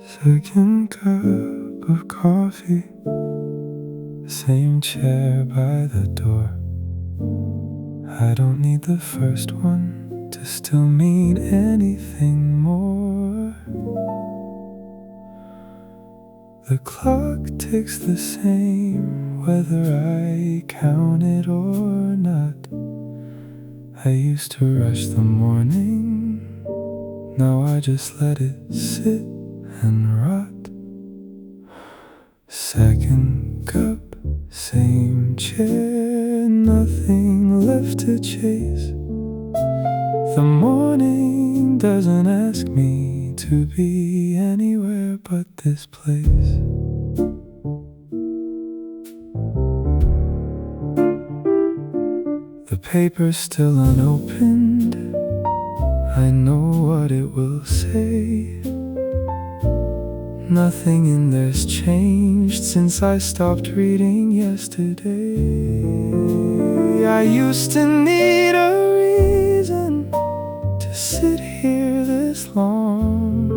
Second cup of coffee, same chair by the door. I don't need the first one to still mean anything more. The clock ticks the same whether I count it or not. I used to rush the morning, now I just let it sit and rot. Second cup, same chair, nothing left to chase. The morning doesn't ask me to be anywhere but this place. The paper's still unopened, I know what it will say. Nothing in there's changed since I stopped reading yesterday. I used to need a reason to sit here this long.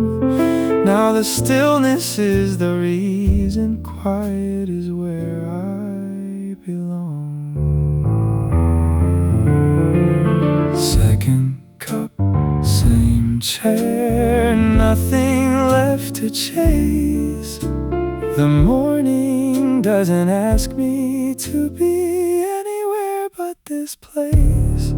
Now the stillness is the reason, quiet is where I belong. Second cup, same chair, nothing left to chase. The morning doesn't ask me to be anywhere but this place.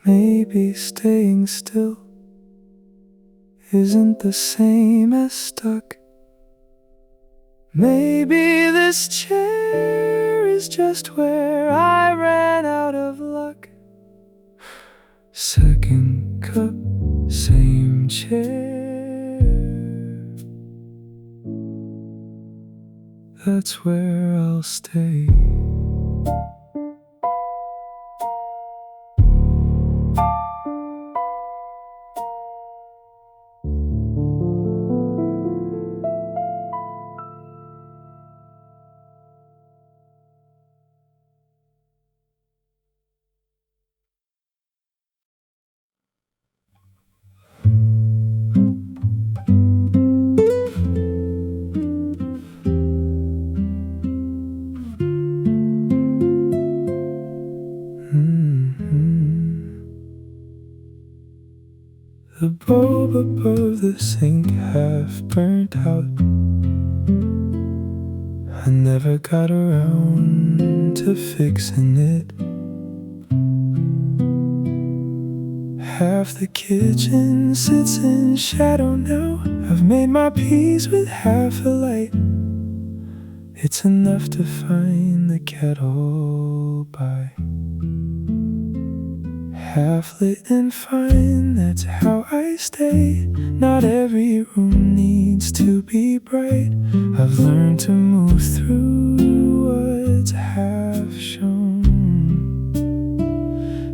Maybe staying still isn't the same as stuck. Maybe this chair is just where I ran out of luck. Second cup, same chair, that's where I'll stay. The bulb above the sink half burnt out. I never got around to fixing it. Half the kitchen sits in shadow now. I've made my peace with half a light. It's enough to find the kettle by. Half lit and fine, that's how I stay. Not every room needs to be bright. I've learned to move through what's half shown.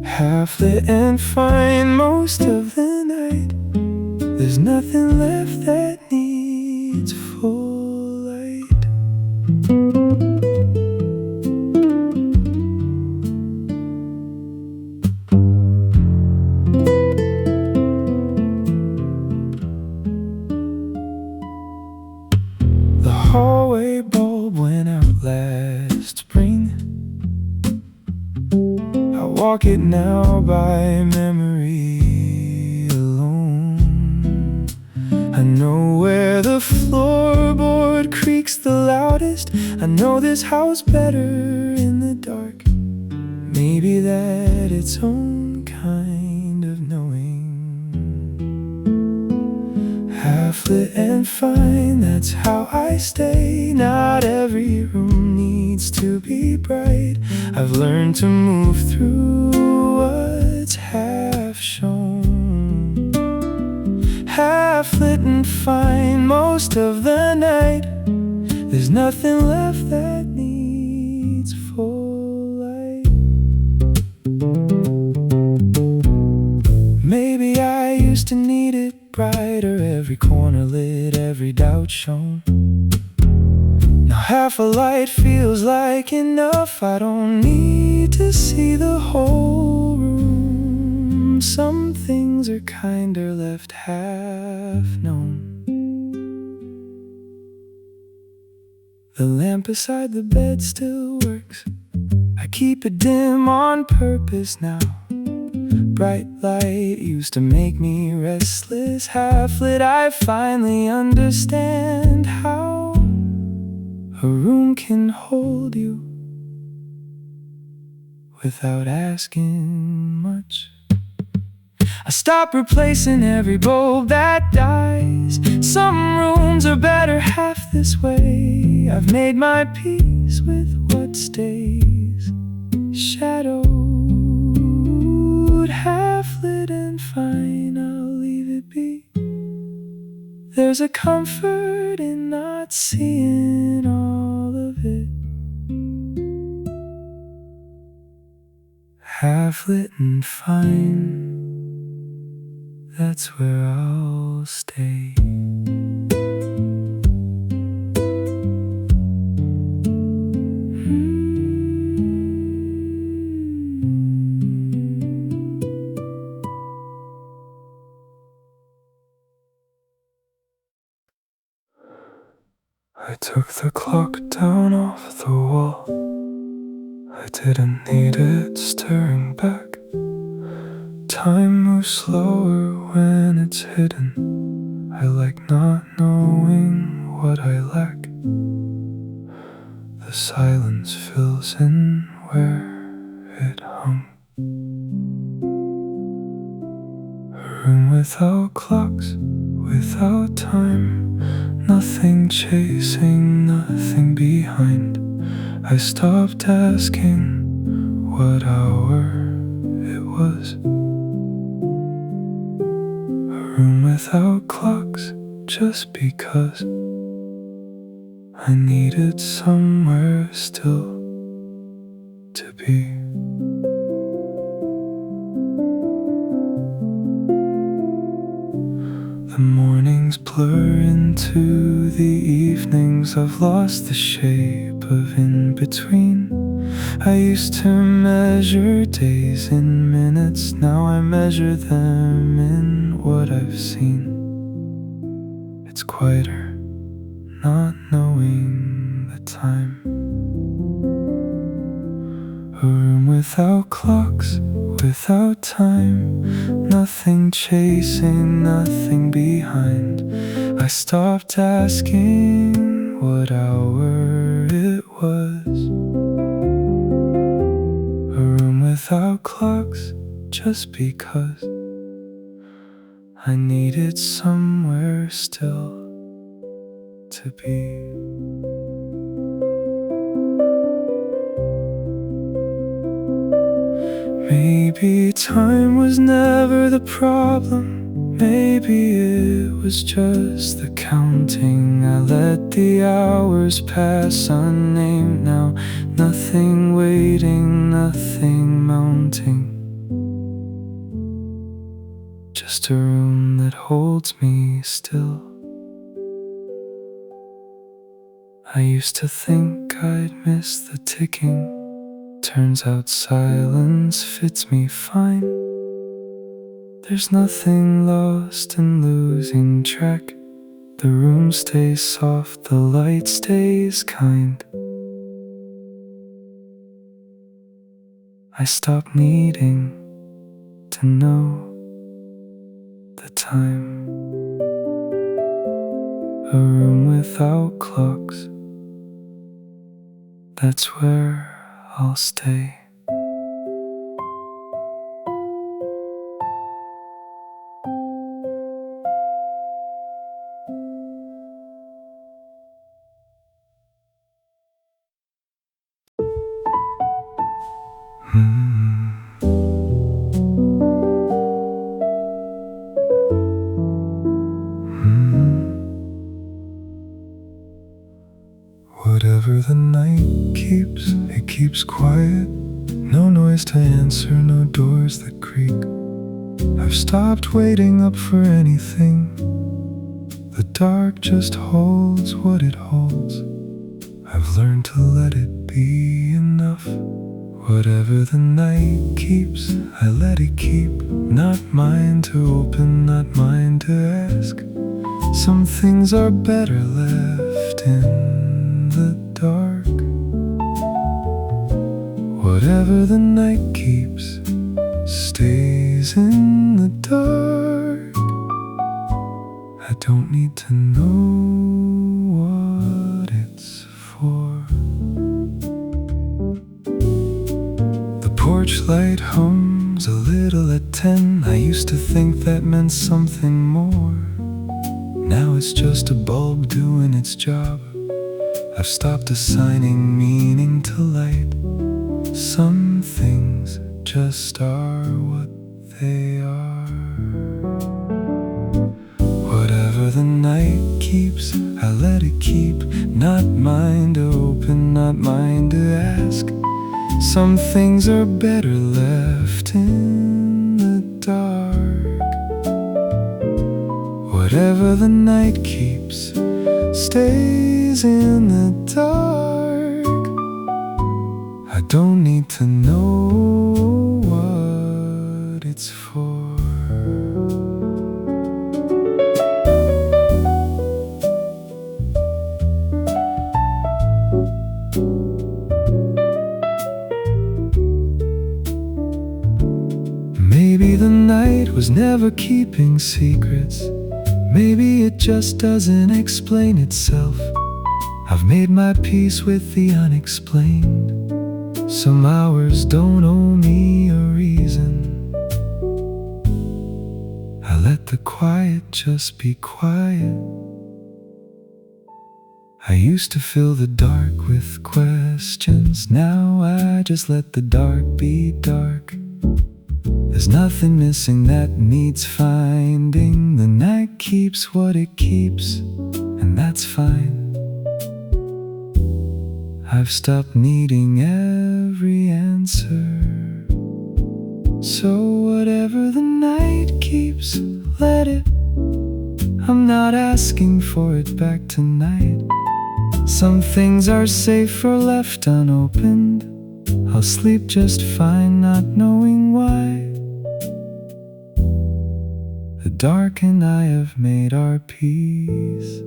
Half lit and fine most of the night. There's nothing left that needs full light. Hallway bulb went out last spring. I walk it now by memory alone. I know where the floorboard creaks the loudest. I know this house better in the dark. Maybe that its own kind of knowing. Half lit and fine, that's how I stay. Not every room needs to be bright. I've learned to move through what's half shown. half lit and fine most of the night. There's nothing left that needs full light. Maybe I used to need it brighter, every corner lit, every doubt shown. Now half a light feels like enough. I don't need to see the whole room. Some things are kinder left half known. The lamp beside the bed still works. I keep it dim on purpose now. Bright light used to make me restless. Half lit, I finally understand how a room can hold you without asking much. I stop replacing every bulb that dies. Some rooms are better half this way. I've made my peace with what stays. Shadowed, half lit and fine, I'll leave it be. There's a comfort in not seeing all of it. Half lit and fine, that's where I'll stay. I took the clock down off the wall. I didn't need it stirring back. Time moves slower when it's hidden. I like not knowing what I lack. The silence fills in where it hung. A room without clocks, without time. Nothing chasing, nothing behind. I stopped asking what hour it was. A room without clocks, just because I needed somewhere still to be. The mornings blur into the evenings. I've lost the shape of in between. I used to measure days in minutes. Now I measure them in what I've seen. It's quieter not knowing the time. A room without clocks, without time. Nothing chasing, nothing behind. I stopped asking what hour it was. A room without clocks, just because I needed somewhere still to be. Maybe time was never the problem. Maybe it was just the counting. I let the hours pass unnamed now. Nothing waiting, nothing mounting. Just a room that holds me still. I used to think I'd miss the ticking. Turns out silence fits me fine. There's nothing lost in losing track. The room stays soft, the light stays kind. I stopped needing to know the time. A room without clocks, that's where I'll stay. keeps quiet, no noise to answer, no doors that creak. I've stopped waiting up for anything. The dark just holds what it holds. I've learned to let it be enough. Whatever the night keeps, I let it keep. Not mine to open, not mine to ask. Some things are better left in the dark. Whatever the night keeps stays in the dark. I don't need to know what it's for. The porch light hums a little at 10. I used to think that meant something more. Now it's just a bulb doing its job. I've stopped assigning meaning to light. Some things just are what they are. Whatever the night keeps, I let it keep. Not mine to open, not mine to ask. Some things are better left in the dark. Whatever the night keeps stays in the dark. I don't need to know what it's for. Maybe the night was never keeping secrets. Maybe it just doesn't explain itself. I've made my peace with the unexplained. Some hours don't owe me a reason. I let the quiet just be quiet. I used to fill the dark with questions. Now I just let the dark be dark. There's nothing missing that needs finding. The night keeps what it keeps, and that's fine. I've stopped needing every answer. So whatever the night keeps, let it. I'm not asking for it back tonight. Some things are safer left unopened. I'll sleep just fine not knowing why. The dark and I have made our peace.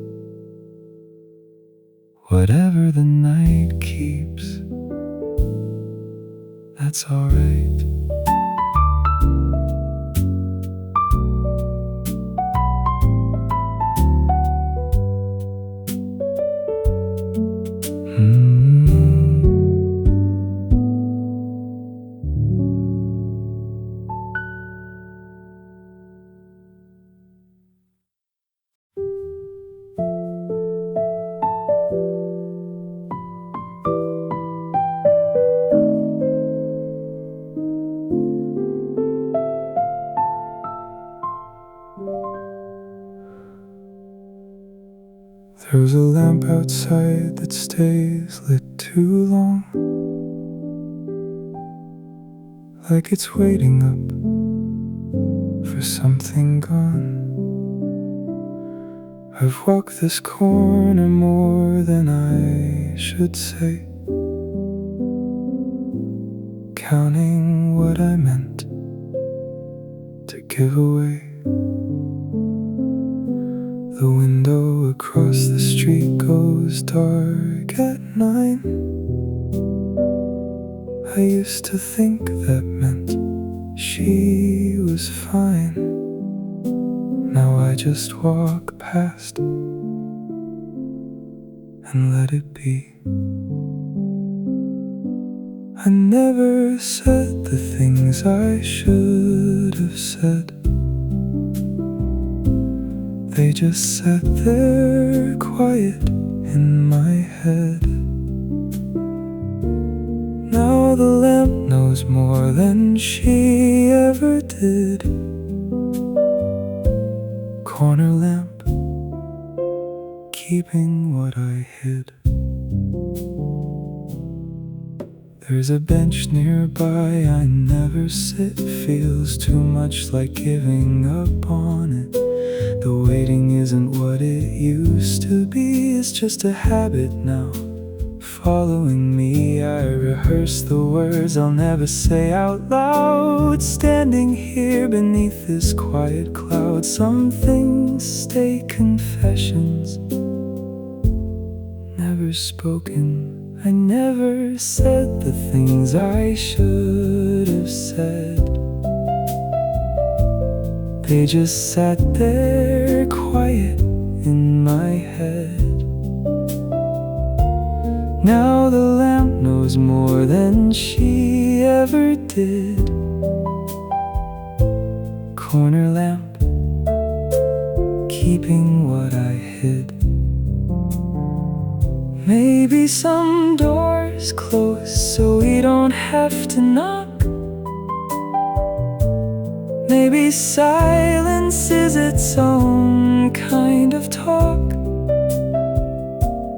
Whatever the night keeps, that's alright. There's a lamp outside that stays lit too long, like it's waiting up for something gone. I've walked this corner more than I should say, counting what I meant to give away. The window across the street goes dark at 9. I used to think that meant she was fine. Now I just walk past and let it be. I never said the things I should have said. They just sat there quiet in my head. Now the lamp knows more than she ever did. Corner lamp, keeping what I hid. There's a bench nearby, I never sit. Feels too much like giving up on it. The waiting isn't what it used to be. It's just a habit now, following me. I rehearse the words I'll never say out loud. Standing here beneath this quiet cloud. Some things stay confessions, never spoken. I never said the things I should have said. They just sat there quiet in my head. Now the lamp knows more than she ever did. Corner lamp, keeping what I hid. Maybe some doors close so we don't have to knock. Maybe silence is its own kind of talk.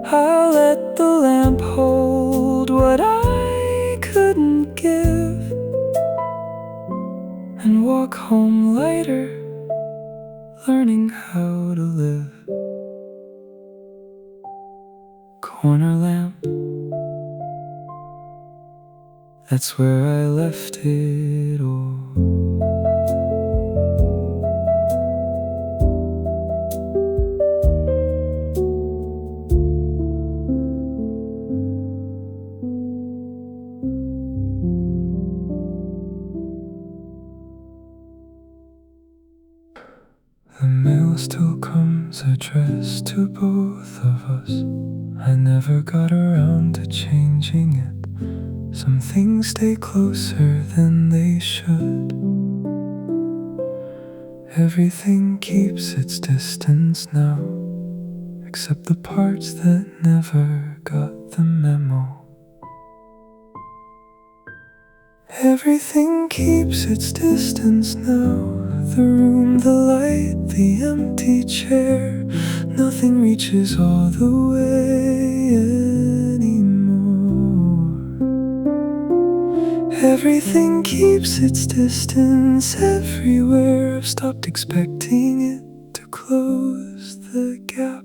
I'll let the lamp hold what I couldn't give, and walk home lighter, learning how to live. Corner lamp, that's where I left it all. The mail still comes addressed to both of us. I never got around to changing it. Some things stay closer than they should. Everything keeps its distance now, except the parts that never got the memo. Everything keeps its distance now. The room, the light, the empty chair. Nothing reaches all the way anymore. Everything keeps its distance everywhere. I've stopped expecting it to close the gap.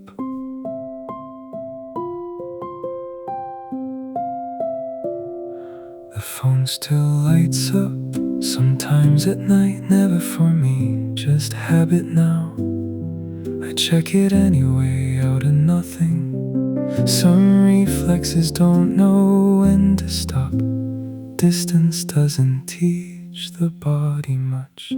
The phone still lights up, sometimes at night, never for me, just habit now. I check it anyway, out of nothing. Some reflexes don't know when to stop. Distance doesn't teach the body much.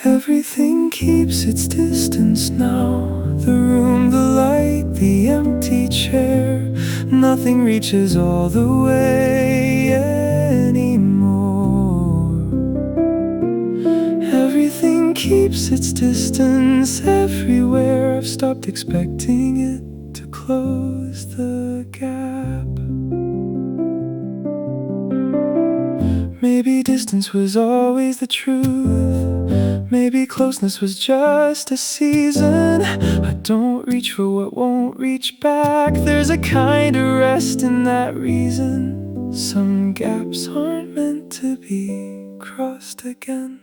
Everything keeps its distance now. The room, the light, the empty chair. Nothing reaches all the way anymore. Everything keeps its distance everywhere. I've stopped expecting it to close the gap. Maybe distance was always the truth. Maybe closeness was just a season. I don't reach for what won't reach back. There's a kind of rest in that reason. Some gaps aren't meant to be crossed again.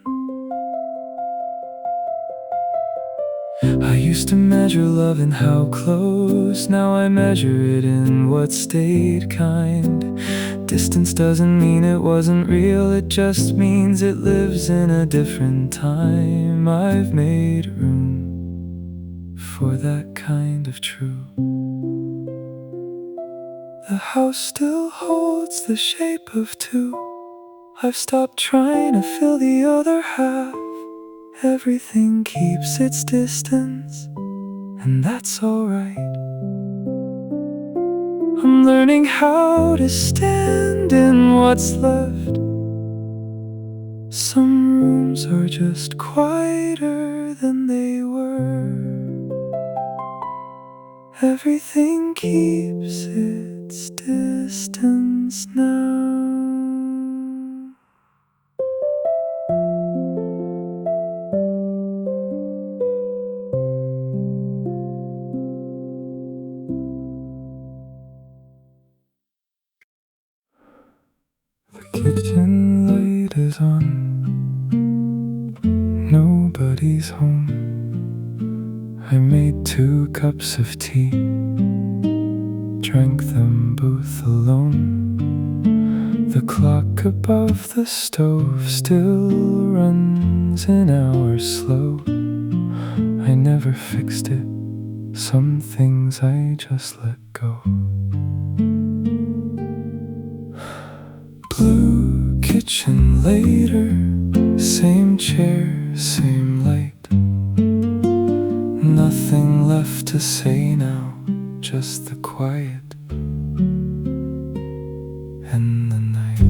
I used to measure love in how close. Now I measure it in what stayed kind. Distance doesn't mean it wasn't real. It just means it lives in a different time. I've made room for that kind of true. The house still holds the shape of two. I've stopped trying to fill the other half. Everything keeps its distance, and that's alright. I'm learning how to stand in what's left. Some rooms are just quieter than they were. Everything keeps its distance now. nobody's home. I made 2 cups of tea, drank them both alone. The clock above the stove still runs an hour slow. I never fixed it, some things I just let go. Blue kitchen later, same chair, same light. Nothing left to say now, just the quiet and the night.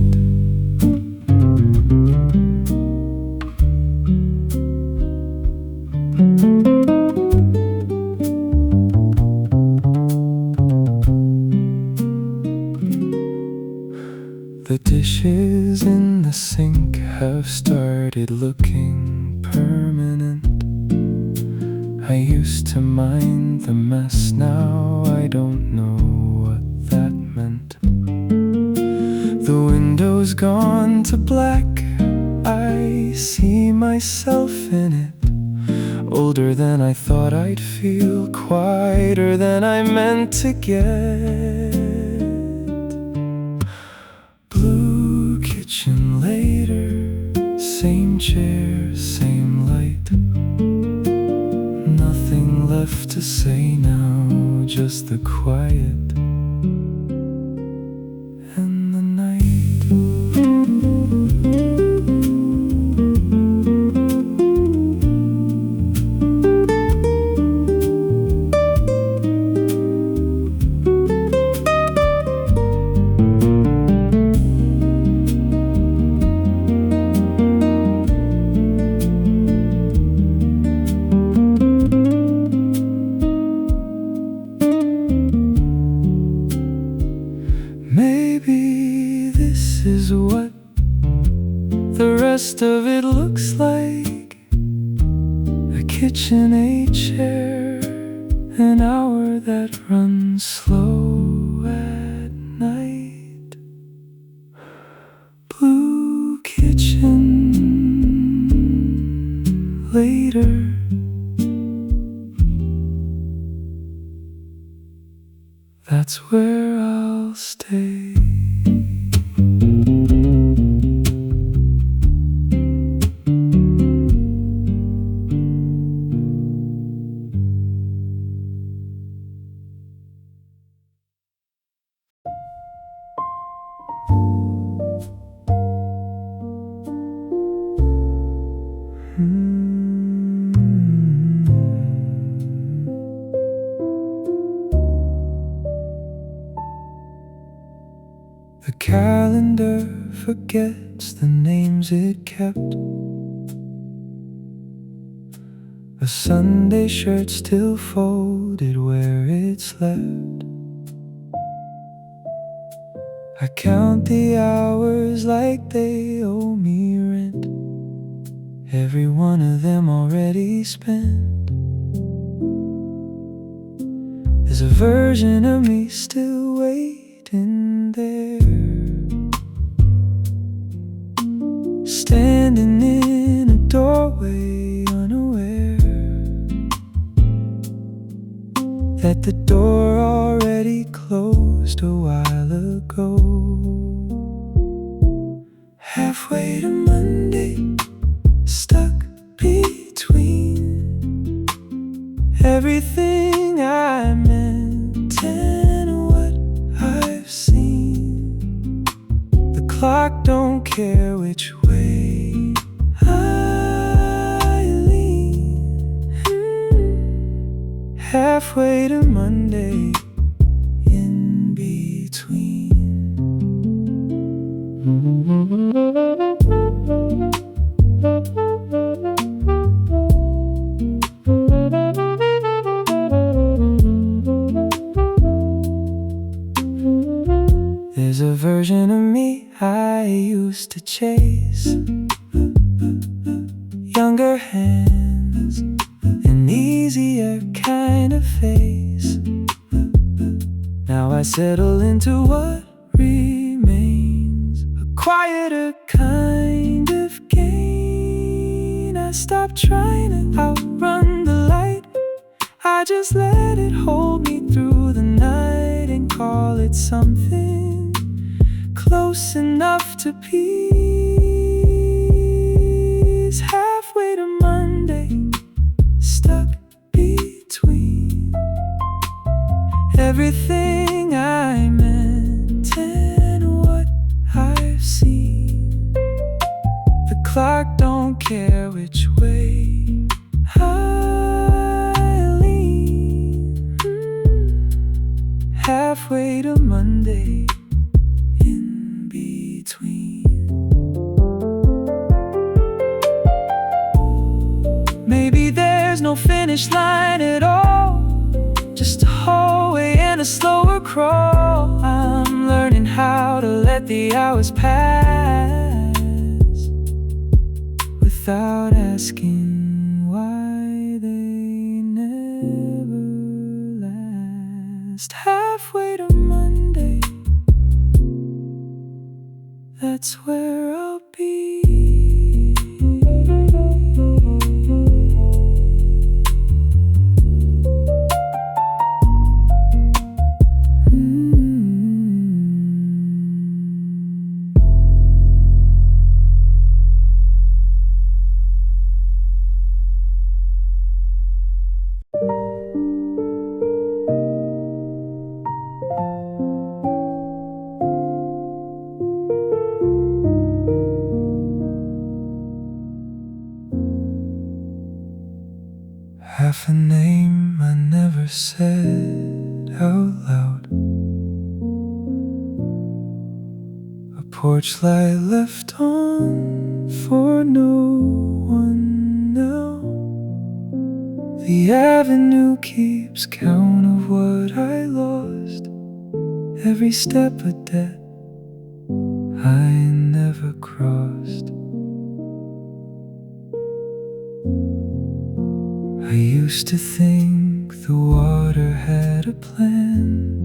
The dishes in the sink have started looking permanent. I used to mind the mess, now I don't know what that meant. The window's gone to black, I see myself in it. Older than I thought I'd feel, quieter than I meant to get. Blue kitchen later, same chair, same light. Nothing left to say now, just the quiet and the night. Maybe this is what the rest of it looks like. A KitchenAid chair, an hour that runs slow at night. Blue kitchen later. That's where I'll stay. The calendar forgets the names it kept. A Sunday shirt still folded where it's left. I count the hours like they owe me rent. Every one of them already spent. There's a version of me still waiting there, standing in a doorway, unaware that the door already closed a while ago. Halfway to Monday, stuck between everything I meant and what I've seen. The clock don't care which way I lean. Halfway to Monday, in between. There's a version of me I used to chase, younger hands, an easier kind of face. Now I settle into what remains, a quieter kind of gain. I stop trying to outrun the light. I just let it hold me through the night and call it something close enough to peace. Halfway to Monday, stuck between everything I meant and what I've seen. The clock don't care which way I lean. Halfway to Monday, in between. Maybe there's no finish line at all, just a hallway and a slower crawl. I'm learning how to let the hours pass without asking why they never last. Halfway to Monday, that's where I'll be. Half a name I never said out loud, a porch light left on for no one now. The avenue keeps count of what I lost, every step a debt I never crossed. I used to think the water had a plan.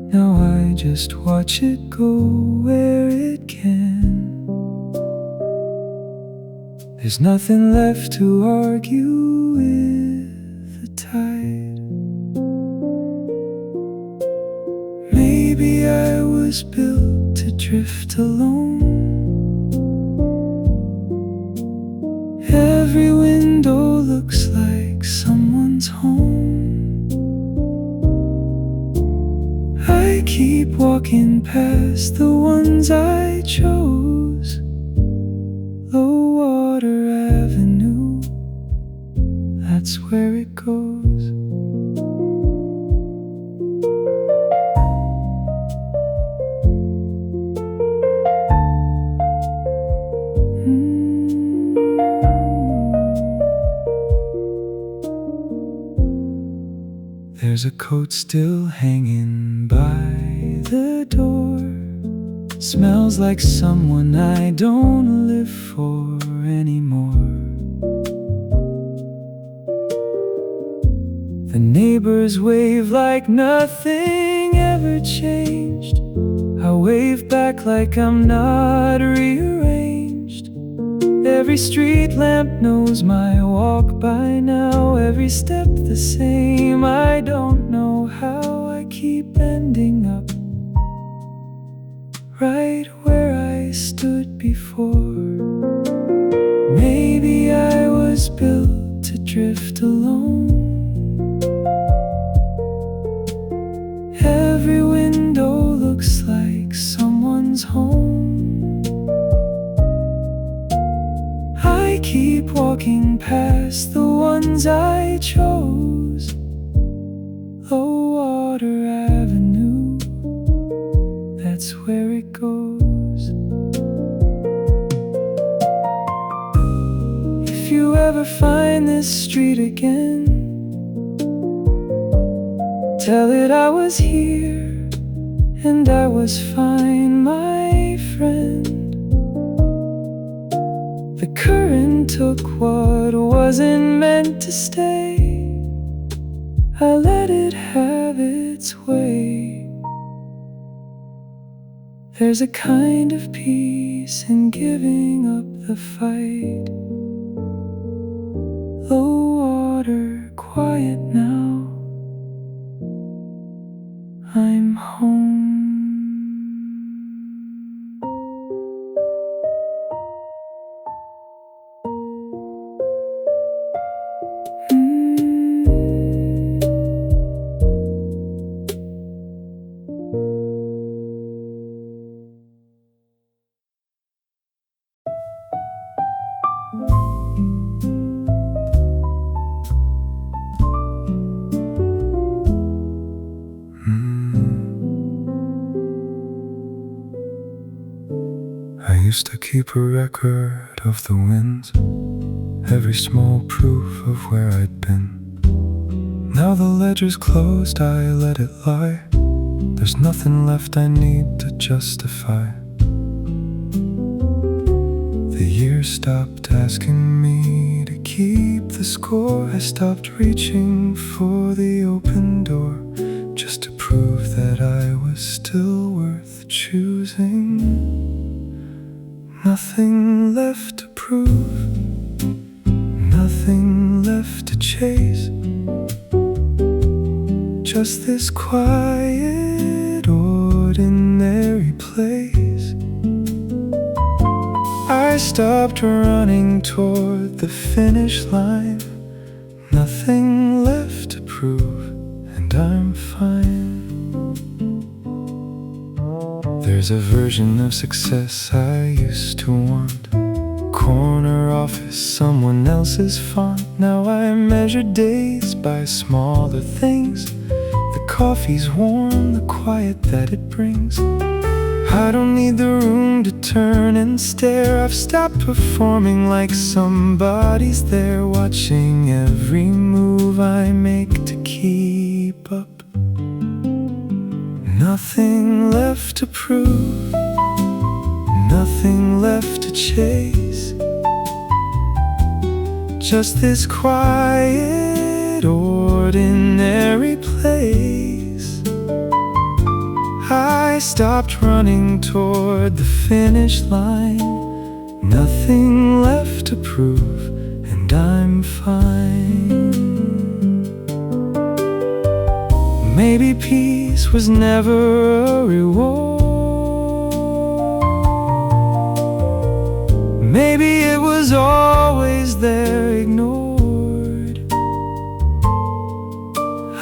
Now I just watch it go where it can. There's nothing left to argue with the tide. Maybe I was built to drift alone. Every window looks like someone's home. I keep walking past the ones I chose. Low water avenue, that's where it goes. There's a coat still hanging by the door. Smells like someone I don't live for anymore. The neighbors wave like nothing ever changed. I wave back like I'm not rearranged. Every street lamp knows my walk by now. Every step the same. I don't know how I keep ending up right where I stood before. Maybe I was built to drift alone. Every window looks like someone's home. I keep walking past the ones I chose. Low water avenue, that's where it goes. If you ever find this street again, tell it I was here and I was fine, my friend. The current took what wasn't meant to stay. I let it have its way. There's a kind of peace in giving up the fight. used to keep a record of the wins, every small proof of where I'd been. Now the ledger's closed, I let it lie. There's nothing left I need to justify. The years stopped asking me to keep the score. I stopped reaching for the open door, just to prove that I was still worth choosing. Nothing left to prove, nothing left to chase. Just this quiet, ordinary place. I stopped running toward the finish line. Nothing left to prove, and I'm fine. There's a version of success I used to want. Corner office, someone else's font. Now I measure days by smaller things. The coffee's warm, the quiet that it brings. I don't need the room to turn and stare. I've stopped performing like somebody's there, watching every move I make to keep up. Nothing left to prove, nothing left to chase. Just this quiet, ordinary place. I stopped running toward the finish line. Nothing left to prove, and I'm fine. Maybe peace was never a reward. Maybe it was always there, ignored.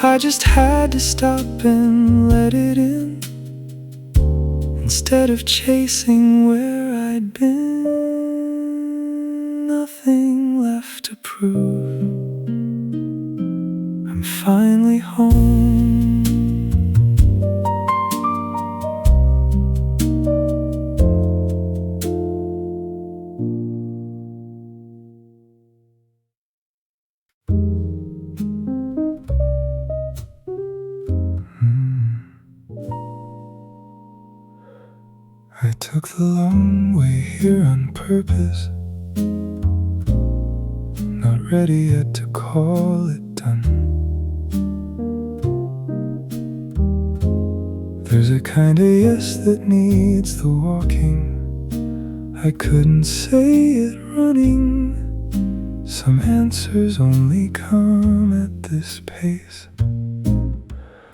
I just had to stop and let it in, instead of chasing where I'd been. Nothing left to prove. I'm finally home. I took the long way here on purpose, not ready yet to call it done. There's a kind of yes that needs the walking. I couldn't say it running. Some answers only come at this pace.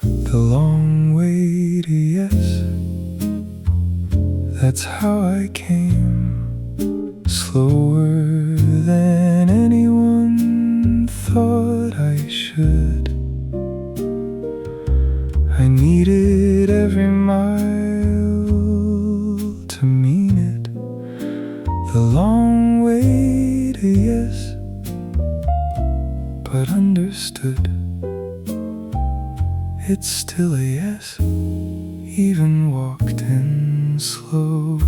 The long way to yes, that's how I came. Slower than anyone thought I should. I needed every mile to mean it. The long way to yes, but understood. It's still a yes, even walked in slow.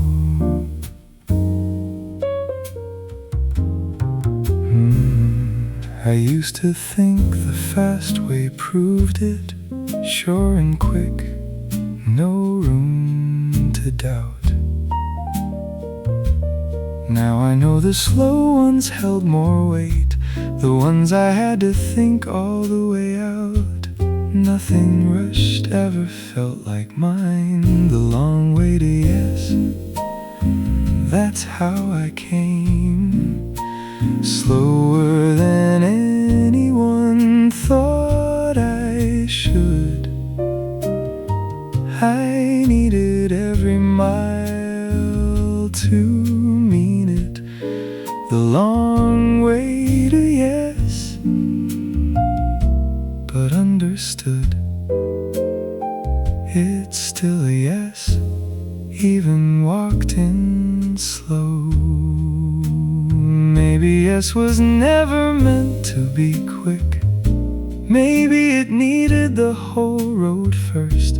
I used to think the fast way proved it, sure and quick, no room to doubt. Now I know the slow ones held more weight, the ones I had to think all the way out. Nothing rushed ever felt like mine. The long way to yes, that's how I came. Slower than anyone thought I should. I needed every mile to mean it. The long way to yes, but understood. It's still a yes, even walked in slow. Maybe yes was never meant to be quick. Maybe it needed the whole road first.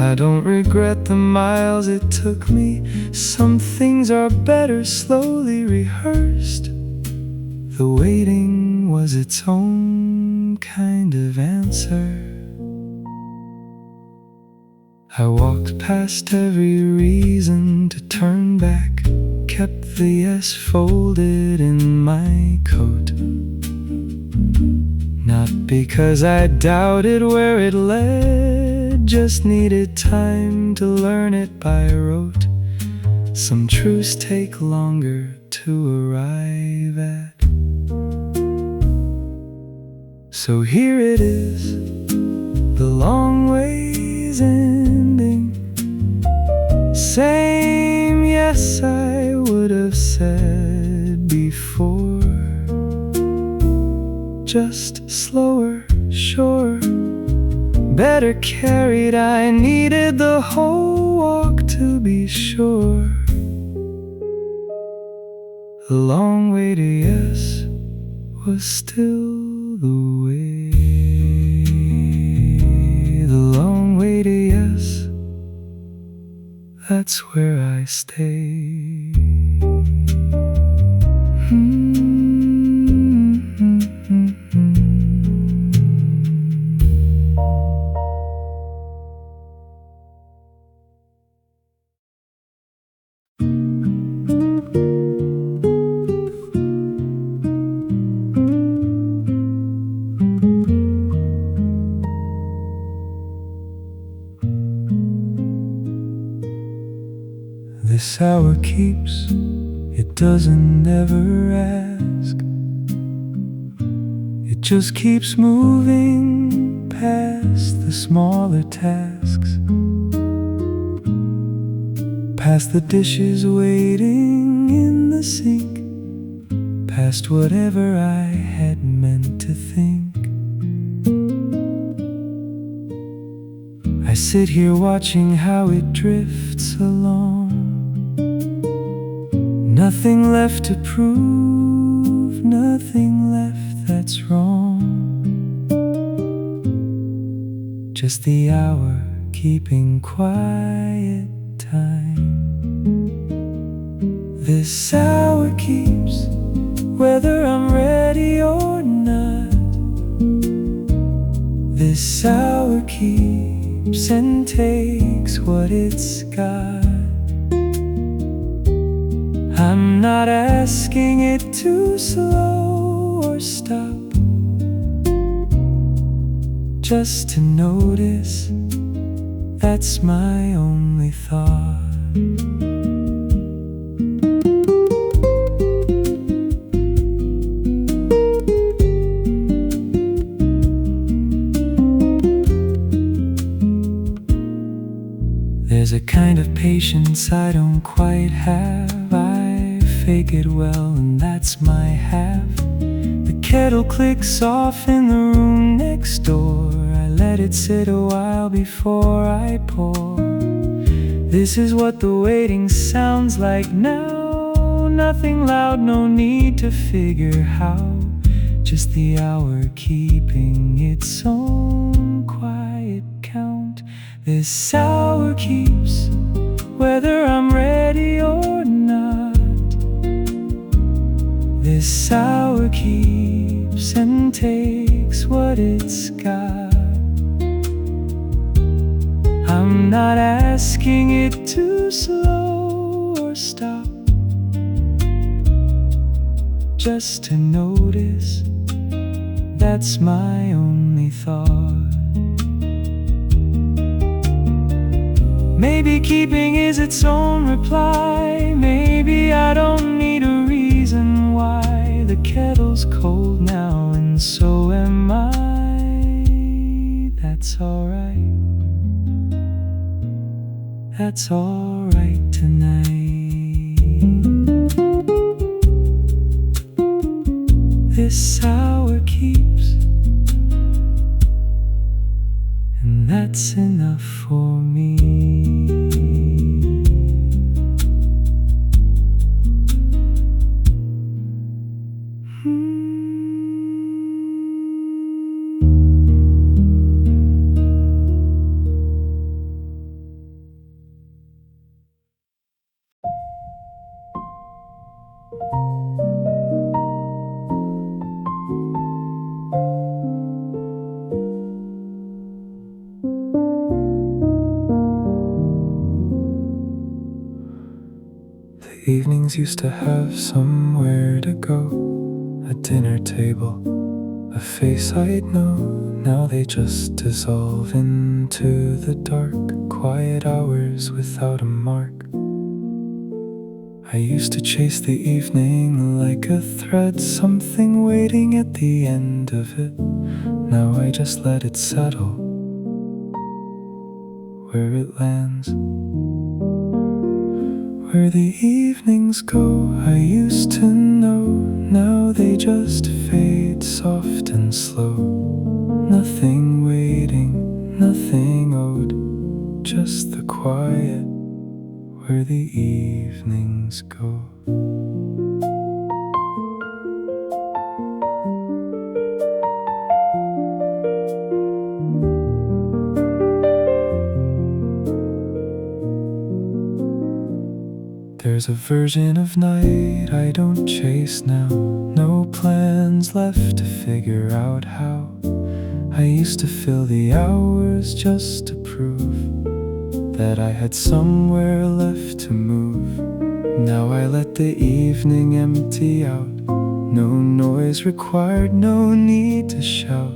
I don't regret the miles it took me. Some things are better slowly rehearsed. The waiting was its own kind of answer. I walked past every reason to turn back, kept the yes folded in my coat. Not because I doubted where it led, just needed time to learn it by rote. Some truths take longer to arrive at. So here it is, the long ways ending. Same yes I would have said before, just slower, sure, better carried. I needed the whole walk to be sure. The long way to yes was still the way. The long way to yes, that's where I stay. This hour keeps, it doesn't ever ask. It just keeps moving past the smaller tasks, past the dishes waiting in the sink, past whatever I had meant to think. I sit here watching how it drifts along. Nothing left to prove, nothing left that's wrong. Just the hour keeping quiet time. This hour keeps, whether I'm ready or not. This hour keeps and takes what it's got. I'm not asking it to slow or stop, just to notice, that's my only thought. There's a kind of patience I don't quite have. I fake it well, and that's my half. The kettle clicks off in the room next door. I let it sit a while before I pour. This is what the waiting sounds like now. Nothing loud, no need to figure how. Just the hour keeping its own quiet count. This hour keeps, whether I'm ready or not. This hour keeps and takes what it's got. I'm not asking it to slow or stop, just to notice, that's my only thought. Maybe keeping is its own reply. Maybe I don't need a reason why. The kettle's cold now and so am I. That's alright. That's alright tonight. This hour keeps, and that's enough for me. evenings used to have somewhere to go, a dinner table, a face I'd know. Now they just dissolve into the dark, quiet hours without a mark. I used to chase the evening like a thread, something waiting at the end of it. Now I just let it settle where it lands. Where the evenings go, I used to know. Now they just fade soft and slow. Nothing waiting, nothing owed, just the quiet where the evenings go. There's a version of night I don't chase now. No plans left to figure out how. I used to fill the hours just to prove that I had somewhere left to move. Now I let the evening empty out. No noise required, no need to shout.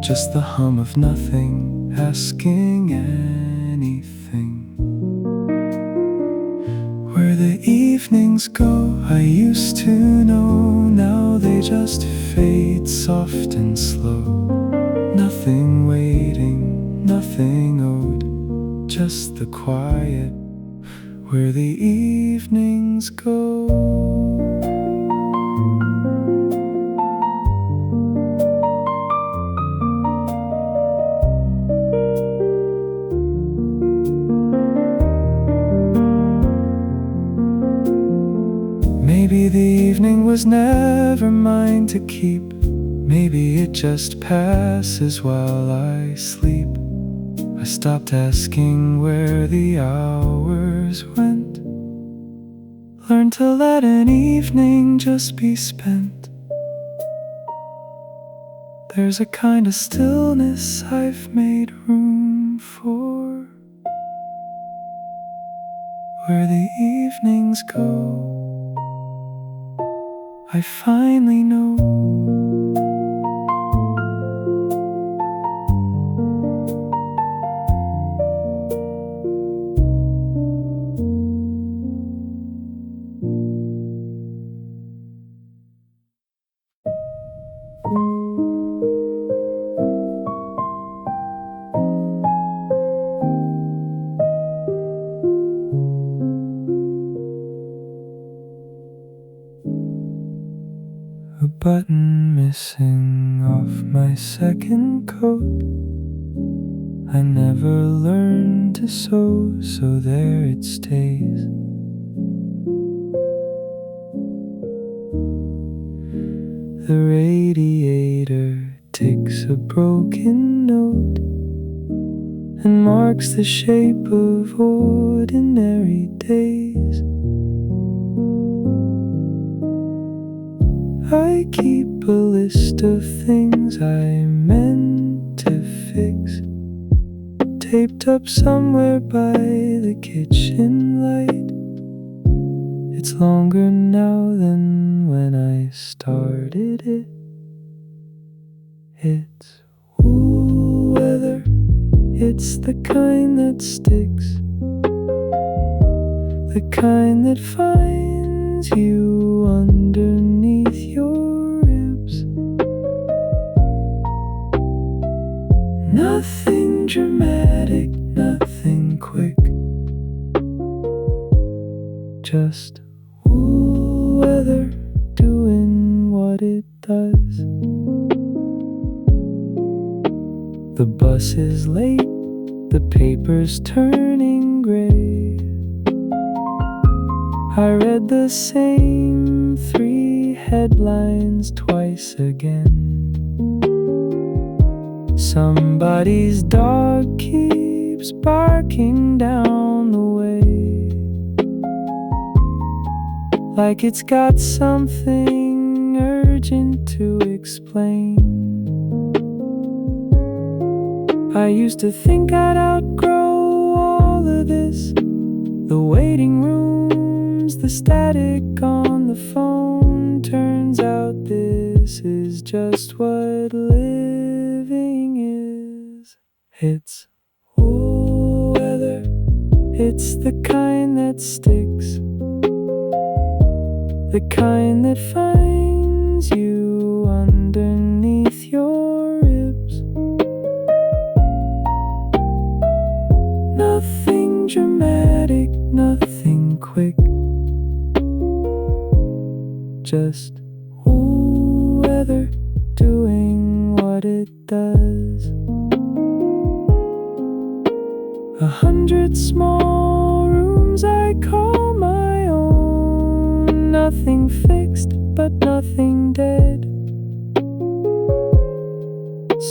Just the hum of nothing, asking anything. Where the evenings go, I used to know. Now they just fade soft and slow. Nothing waiting, nothing owed, just the quiet where the evenings go. Maybe the evening was never mine to keep. Maybe it just passes while I sleep. I stopped asking where the hours went. Learned to let an evening just be spent. There's a kind of stillness I've made room for, where the evenings go, I finally know. A button missing off my second coat. I never learned to sew, so there it stays. The radiator takes a broken note and marks the shape of ordinary days. I keep a list of things I meant to fix, taped up somewhere by the kitchen light. It's longer now than when I started it. It's wool weather, it's the kind that sticks, the kind that finds you underneath your ribs. Nothing dramatic, nothing quick, just wool weather doing what it does. The bus is late, the paper's turning gray. I read the same 3 headlines twice again. Somebody's dog keeps barking down the way, like it's got something urgent to explain. I used to think I'd outgrow all of this, the waiting room, Sometimes the static on the phone turns out this is just what living is. It's weather, it's the kind that sticks, the kind that finds you underneath your ribs. Nothing dramatic, nothing quick, just weather doing what it does. 100 small rooms I call my own. Nothing fixed, but nothing dead.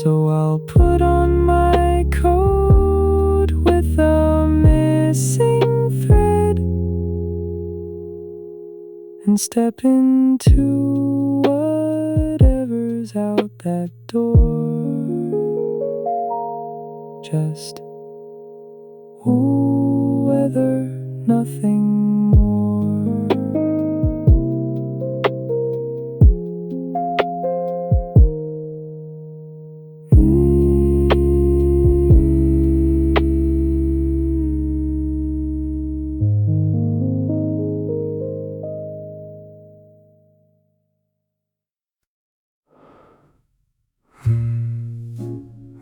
So I'll put on my coat with a missing thread and step into whatever's out that door. Just weather, nothing more.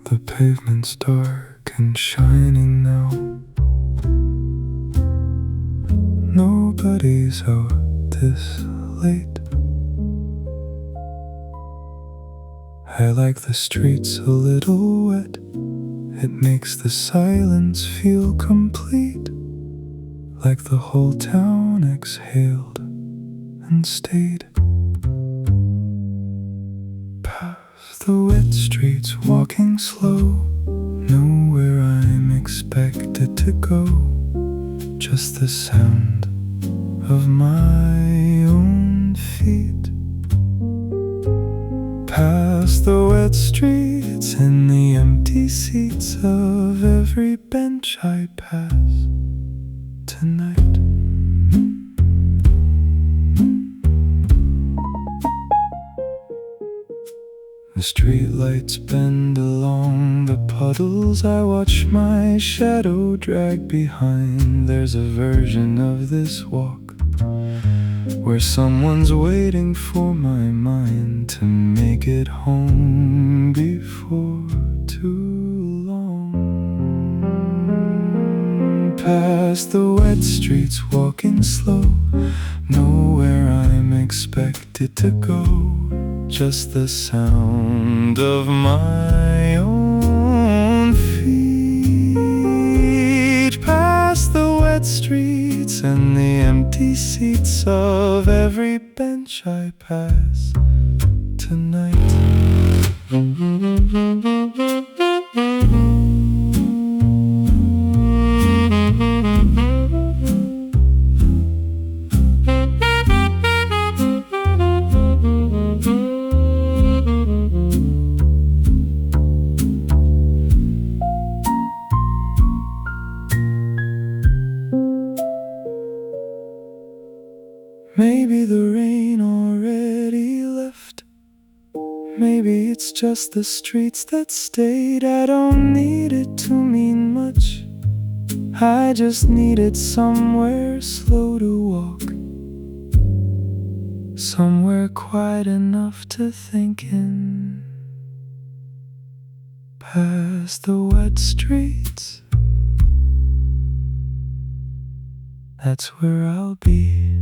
The pavement's dark and shining now. Nobody's out this late. I like the streets a little wet. It makes the silence feel complete, like the whole town exhaled and stayed. Past the wet streets, walking slow, nowhere I'm expected to go. Just the sound of my own feet. Past the wet streets and the empty seats of every bench I pass tonight. The streetlights bend along the puddles. I watch my shadow drag behind. There's a version of this walk where someone's waiting for my mind to make it home before too long. Past the wet streets, walking slow, nowhere I'm expected to go. Just the sound of my own feet. Past the wet streets and the empty seats of every bench I pass tonight. Maybe the rain already left. Maybe it's just the streets that stayed. I don't need it to mean much. I just needed somewhere slow to walk, somewhere quiet enough to think in. Past the wet streets, that's where I'll be.